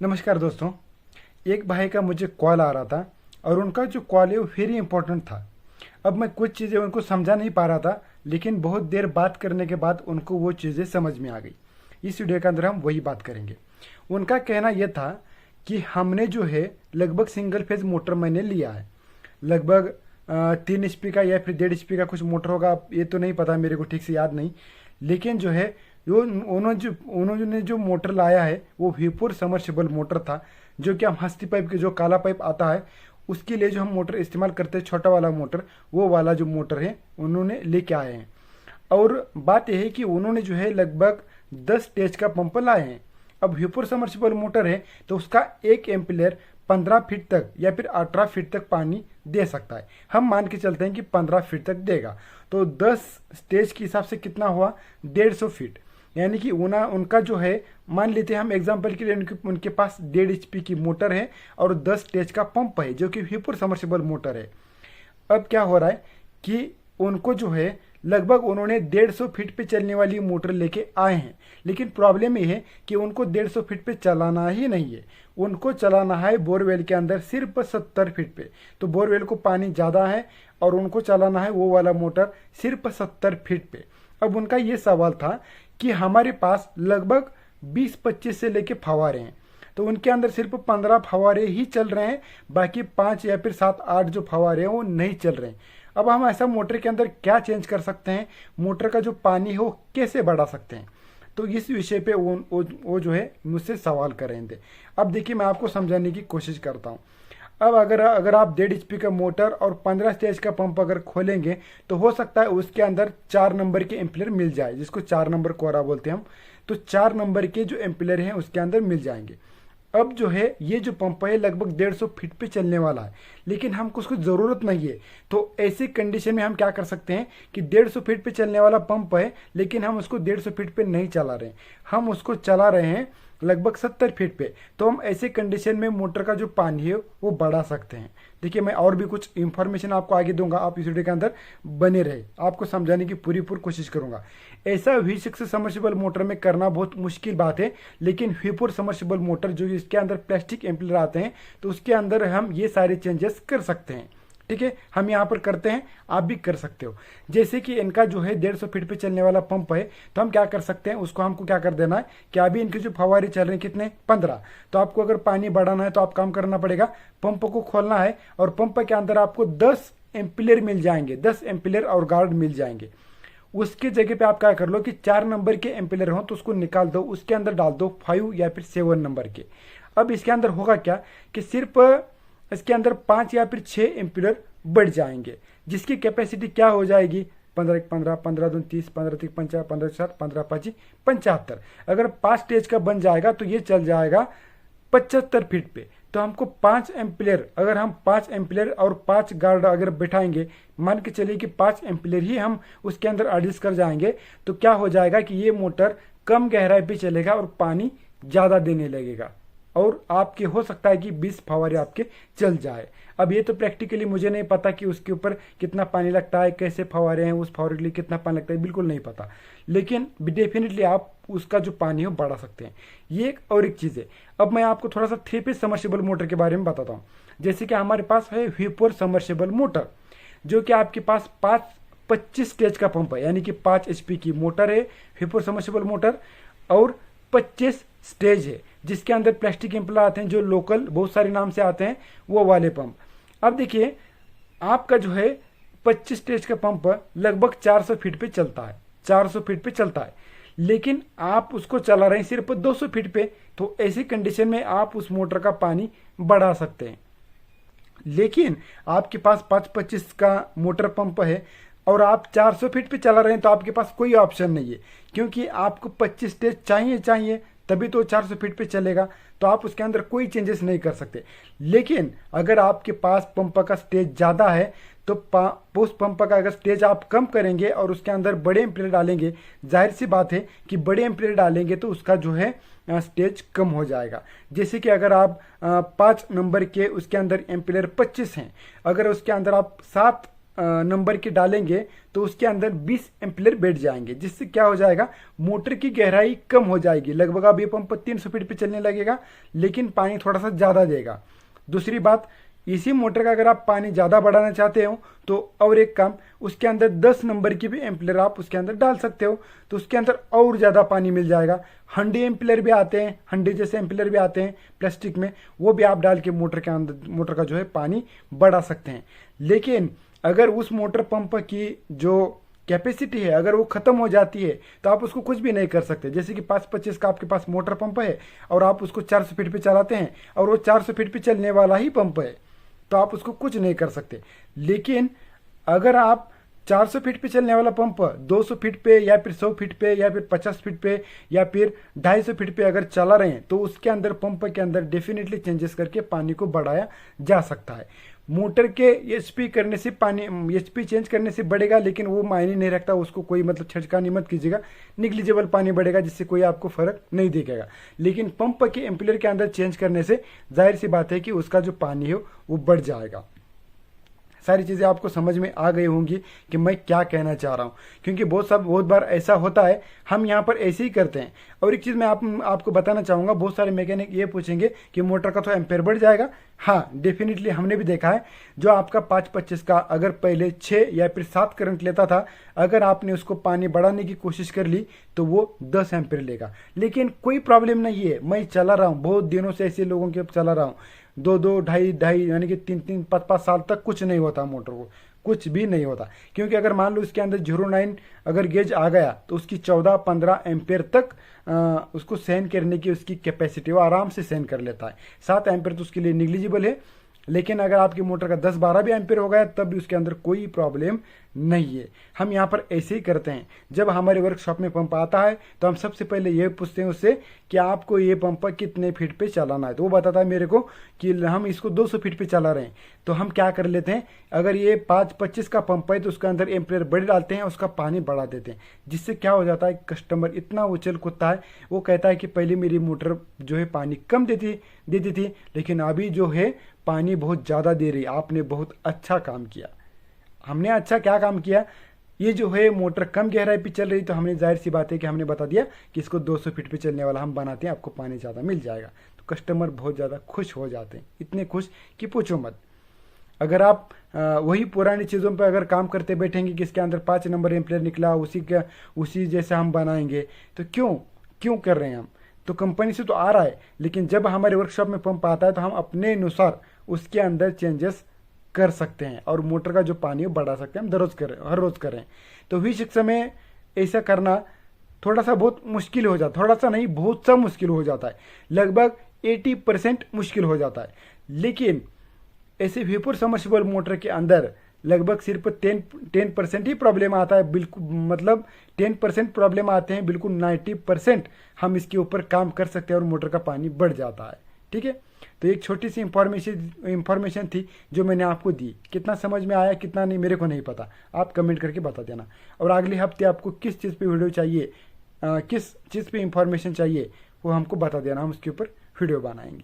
नमस्कार दोस्तों। एक भाई का मुझे कॉल आ रहा था और उनका जो कॉल है वो वेरी इंपॉर्टेंट था। अब मैं कुछ चीज़ें उनको समझा नहीं पा रहा था, लेकिन बहुत देर बात करने के बाद उनको वो चीज़ें समझ में आ गई। इस वीडियो के अंदर हम वही बात करेंगे। उनका कहना यह था कि हमने जो है लगभग सिंगल फेज मोटर मैंने लिया है, लगभग 3 HP का या फिर 1.5 HP का कुछ मोटर होगा, अब ये तो नहीं पता, मेरे को ठीक से याद नहीं। लेकिन जो है वो उन्होंने जो मोटर लाया है वो वीपुर समर्सिबल मोटर था, जो कि हम हस्ती पाइप के जो काला पाइप आता है उसके लिए जो हम मोटर इस्तेमाल करते हैं, छोटा वाला मोटर, वो वाला जो मोटर है उन्होंने लेके आए हैं। और बात यह है कि उन्होंने जो है लगभग 10 स्टेज का पंप लाए हैं। अब वीपुर समर्सिबल मोटर है तो उसका 1 एम्पियर 15 फीट तक या फिर 18 फीट तक पानी दे सकता है। हम मान के चलते हैं कि 15 फीट तक देगा, तो 10 स्टेज के हिसाब से कितना हुआ, 150 फीट। यानी कि उनका जो है, मान लेते हैं हम एग्जांपल के लिए, उनके पास 1.5 HP की मोटर है और 10 स्टेज का पंप है जो कि वीपुर समर्सिबल मोटर है। अब क्या हो रहा है कि उनको जो है लगभग उन्होंने 150 फीट पे चलने वाली मोटर लेके आए हैं, लेकिन प्रॉब्लम ये है कि उनको 150 फीट पे चलाना ही नहीं है, उनको चलाना है बोरवेल के अंदर सिर्फ 70 फीट पे। तो बोरवेल को पानी ज़्यादा है और उनको चलाना है वो वाला मोटर सिर्फ 70 फीट पे। अब उनका ये सवाल था कि हमारे पास लगभग 20-25 से लेके फवारे हैं, तो उनके अंदर सिर्फ 15 फवारे ही चल रहे हैं, बाकी 5 या फिर 7-8 जो फवारे हैं वो नहीं चल रहे हैं। अब हम ऐसा मोटर के अंदर क्या चेंज कर सकते हैं, मोटर का जो पानी है वो कैसे बढ़ा सकते हैं, तो इस विषय पे वो जो है मुझसे सवाल कर रहे थे। अब देखिए, मैं आपको समझाने की कोशिश करता हूँ। अब अगर आप 1.5 HP का मोटर और 15 स्टेज का पंप अगर खोलेंगे तो हो सकता है उसके अंदर 4 नंबर के एम्पीयर मिल जाए, जिसको 4 नंबर कोरा बोलते हैं हम। तो 4 नंबर के जो एम्पीयर हैं उसके अंदर मिल जाएंगे। अब जो है ये जो पंप है लगभग 150 फीट पे चलने वाला है, लेकिन हमको उसको ज़रूरत नहीं है। तो ऐसी कंडीशन में हम क्या कर सकते हैं कि 150 फीट पे चलने वाला पंप है, लेकिन हम उसको 150 फीट पे नहीं चला रहे हैं, हम उसको चला रहे हैं लगभग 70 फीट पे। तो हम ऐसे कंडीशन में मोटर का जो पानी है वो बढ़ा सकते हैं। देखिए, मैं और भी कुछ इंफॉर्मेशन आपको आगे दूंगा, आप इस वीडियो के अंदर बने रहे, आपको समझाने की पूरी कोशिश करूंगा। ऐसा V6 समर्सिबल मोटर में करना बहुत मुश्किल बात है, लेकिन वीपुर समर्सिबल मोटर जो इसके अंदर प्लास्टिक एम्पीयर आते हैं तो उसके अंदर हम ये सारे चेंजेस कर सकते हैं। ठीक है, हम यहाँ पर करते हैं, आप भी कर सकते हो। जैसे कि इनका जो है 150 फीट पे चलने वाला पंप है, तो हम क्या कर सकते हैं, उसको हमको क्या कर देना है कि अभी इनके जो फवारे चल रहे हैं कितने, 15। तो आपको अगर पानी बढ़ाना है तो आप काम करना पड़ेगा, पंप को खोलना है और पंप के अंदर आपको 10 एम्पीयर मिल जाएंगे, 10 एम्पीयर और गार्ड मिल जाएंगे। उसके जगह पे आप क्या कर लो कि 4 नंबर के एम्पीयर हो तो उसको निकाल दो, उसके अंदर डाल दो 5 या फिर 7 नंबर के। अब इसके अंदर होगा क्या कि सिर्फ इसके अंदर 5 या फिर 6 एम्पीयर बढ़ जाएंगे, जिसकी कैपेसिटी क्या हो जाएगी, 15 15 15 2 30 15 3 50 15 7 15 5 75। अगर 5 स्टेज का बन जाएगा तो ये चल जाएगा 75 फीट पे। तो हमको 5 एम्पीयर, अगर हम 5 एम्पीयर और 5 गार्ड अगर बैठाएंगे, मान के चलिए कि 5 एम्पीयर ही हम उसके अंदर एडजस्ट कर जाएंगे, तो क्या हो जाएगा कि ये मोटर कम गहराई पे चलेगा और पानी ज़्यादा देने लगेगा और आपके हो सकता है कि 20 फवारे आपके चल जाए। अब ये तो प्रैक्टिकली मुझे नहीं पता कि उसके ऊपर कितना पानी लगता है, कैसे फवारे हैं, उस फवारे के लिए कितना पानी लगता है, बिल्कुल नहीं पता, लेकिन डेफिनेटली आप उसका जो पानी है बढ़ा सकते हैं। ये एक और एक चीज़ है। अब मैं आपको थोड़ा सा 3 फेज समर्सिबल मोटर के बारे में बताता हूँ। जैसे कि हमारे पास है वीपुर समर्सिबल मोटर, जो कि आपके पास 25 स्टेज का पंप है, यानी कि 5 HP की मोटर है वीपुर समर्सिबल मोटर, और 25 स्टेज है, जिसके अंदर प्लास्टिक एम्पीयर आते हैं जो लोकल बहुत सारे नाम से आते हैं, वो वाले पंप। अब देखिए, आपका जो है 25 स्टेज का पंप लगभग 400 फीट पे चलता है, 400 फीट पे चलता है, लेकिन आप उसको चला रहे हैं सिर्फ 200 फीट पे। तो ऐसी कंडीशन में आप उस मोटर का पानी बढ़ा सकते हैं। लेकिन आपके पास 525 का मोटर पंप है और आप 400 फीट पे चला रहे हैं, तो आपके पास कोई ऑप्शन नहीं है, क्योंकि आपको 25 स्टेज चाहिए तभी तो 400 फीट पे चलेगा, तो आप उसके अंदर कोई चेंजेस नहीं कर सकते। लेकिन अगर आपके पास पंप का स्टेज ज़्यादा है तो उस पंप का अगर स्टेज आप कम करेंगे और उसके अंदर बड़े एम्पीयर डालेंगे, जाहिर सी बात है कि बड़े एम्पीयर डालेंगे तो उसका जो है स्टेज कम हो जाएगा। जैसे कि अगर आप 5 नंबर के उसके अंदर एम्पीयर 25 हैं, अगर उसके अंदर आप 7 नंबर के डालेंगे तो उसके अंदर 20 एम्पीयर बैठ जाएंगे, जिससे क्या हो जाएगा, मोटर की गहराई कम हो जाएगी। लगभग अब ये पंप 300 फीट पे चलने लगेगा, लेकिन पानी थोड़ा सा ज़्यादा देगा। दूसरी बात, इसी मोटर का अगर आप पानी ज़्यादा बढ़ाना चाहते हो तो और एक काम, उसके अंदर 10 नंबर की भी एम्पीयर आप उसके अंदर डाल सकते हो, तो उसके अंदर और ज़्यादा पानी मिल जाएगा। 100 एम्पीयर भी आते हैं, 100 जैसे एम्पीयर भी आते हैं प्लास्टिक में, वो भी आप डाल के मोटर के अंदर, मोटर का जो है पानी बढ़ा सकते हैं। लेकिन अगर उस मोटर पंप की जो कैपेसिटी है अगर वो खत्म हो जाती है तो आप उसको कुछ भी नहीं कर सकते। जैसे कि 525 का आपके पास मोटर पंप है और आप उसको 400 फीट पे चलाते हैं और वो 400 फीट पे चलने वाला ही पंप है, तो आप उसको कुछ नहीं कर सकते। लेकिन अगर आप 400 फीट पे चलने वाला पंप 200 फीट पे या फिर 100 फीट पे या फिर 50 फीट पे या फिर 250 फीट पे अगर चला रहे हैं तो उसके अंदर, पंप के अंदर डेफिनेटली चेंजेस करके पानी को बढ़ाया जा सकता है। मोटर के एचपी करने से पानी, एचपी चेंज करने से बढ़ेगा, लेकिन वो मायने नहीं रखता, उसको कोई मतलब छिड़कानी मत कीजिएगा, निग्लिजिबल पानी बढ़ेगा जिससे कोई आपको फर्क नहीं दिखेगा। लेकिन पंप के एम्पीयर के अंदर चेंज करने से जाहिर सी बात है कि उसका जो पानी है वो बढ़ जाएगा। सारी चीज़ें आपको समझ में आ गई होंगी कि मैं क्या कहना चाह रहा हूँ, क्योंकि बहुत बार ऐसा होता है, हम यहाँ पर ऐसे ही करते हैं। और एक चीज़ मैं आपको बताना चाहूँगा, बहुत सारे मैकेनिक ये पूछेंगे कि मोटर का तो एम्पेयर बढ़ जाएगा। हाँ, डेफिनेटली हमने भी देखा है, जो आपका 525 का अगर पहले 6 या फिर 7 करंट लेता था, अगर आपने उसको पानी बढ़ाने की कोशिश कर ली तो वो 10 एम्पेयर लेगा। लेकिन कोई प्रॉब्लम नहीं है, मैं चला रहा हूँ, बहुत दिनों से ऐसे लोगों के चला रहा हूँ, 2-2, 2.5 यानी कि 3-3, 5-5 साल तक कुछ नहीं होता मोटर को, कुछ भी नहीं होता। क्योंकि अगर मान लो इसके अंदर 09 अगर गेज आ गया तो उसकी 14-15 एम्पेयर तक उसको सहन करने की उसकी कैपेसिटी, वो आराम से सहन कर लेता है। 7 एम्पेयर तो उसके लिए निग्लिजिबल है। लेकिन अगर आपकी मोटर का 10-12 भी एम्पेयर हो गया तब भी उसके अंदर कोई प्रॉब्लम नहीं है। हम यहाँ पर ऐसे ही करते हैं, जब हमारे वर्कशॉप में पंप आता है तो हम सबसे पहले ये पूछते हैं उससे कि आपको ये पंप कितने फीट पे चलाना है, तो वो बताता है मेरे को कि हम इसको 200 फीट पे चला रहे हैं। तो हम क्या कर लेते हैं, अगर ये 525 का पंप है तो उसके अंदर एम्पेयर बढ़ डालते हैं, उसका पानी बढ़ा देते हैं, जिससे क्या हो जाता है, कस्टमर इतना उछल कूदता है, वो कहता है कि पहले मेरी मोटर जो है पानी कम देती थी, लेकिन अभी जो है पानी बहुत ज़्यादा दे रही। आपने बहुत अच्छा काम किया। हमने अच्छा क्या काम किया, ये जो है मोटर कम गहराई पे चल रही, तो हमने जाहिर सी बात है कि हमने बता दिया कि इसको 200 फीट पे चलने वाला हम बनाते हैं, आपको पानी ज़्यादा मिल जाएगा। तो कस्टमर बहुत ज़्यादा खुश हो जाते हैं, इतने खुश कि पूछो मत। अगर आप वही पुरानी चीज़ों पर अगर काम करते बैठेंगे कि इसके अंदर 5 नंबर एम्पीयर निकला, उसी जैसे हम बनाएंगे, तो क्यों कर रहे हैं हम? तो कंपनी से तो आ रहा है, लेकिन जब हमारे वर्कशॉप में पंप आता है तो हम अपने अनुसार उसके अंदर चेंजेस कर सकते हैं और मोटर का जो पानी है बढ़ा सकते हैं, हम हर रोज करें। तो इस शिक्षा में ऐसा करना थोड़ा सा बहुत मुश्किल हो जाता है, थोड़ा सा नहीं बहुत सा मुश्किल हो जाता है, लगभग 80% मुश्किल हो जाता है। लेकिन ऐसे वेपर सबमर्सिबल मोटर के अंदर लगभग सिर्फ 10% ही प्रॉब्लम आता है, बिल्कुल मतलब 10% प्रॉब्लम आते हैं, बिल्कुल 90% हम इसके ऊपर काम कर सकते हैं और मोटर का पानी बढ़ जाता है। ठीक है, तो एक छोटी सी इंफॉर्मेशन थी जो मैंने आपको दी। कितना समझ में आया कितना नहीं मेरे को नहीं पता, आप कमेंट करके बता देना। और अगले हफ्ते आपको किस चीज़ पे वीडियो चाहिए, किस चीज़ पे इंफॉर्मेशन चाहिए, वो हमको बता देना, हम उसके ऊपर वीडियो बनाएंगे।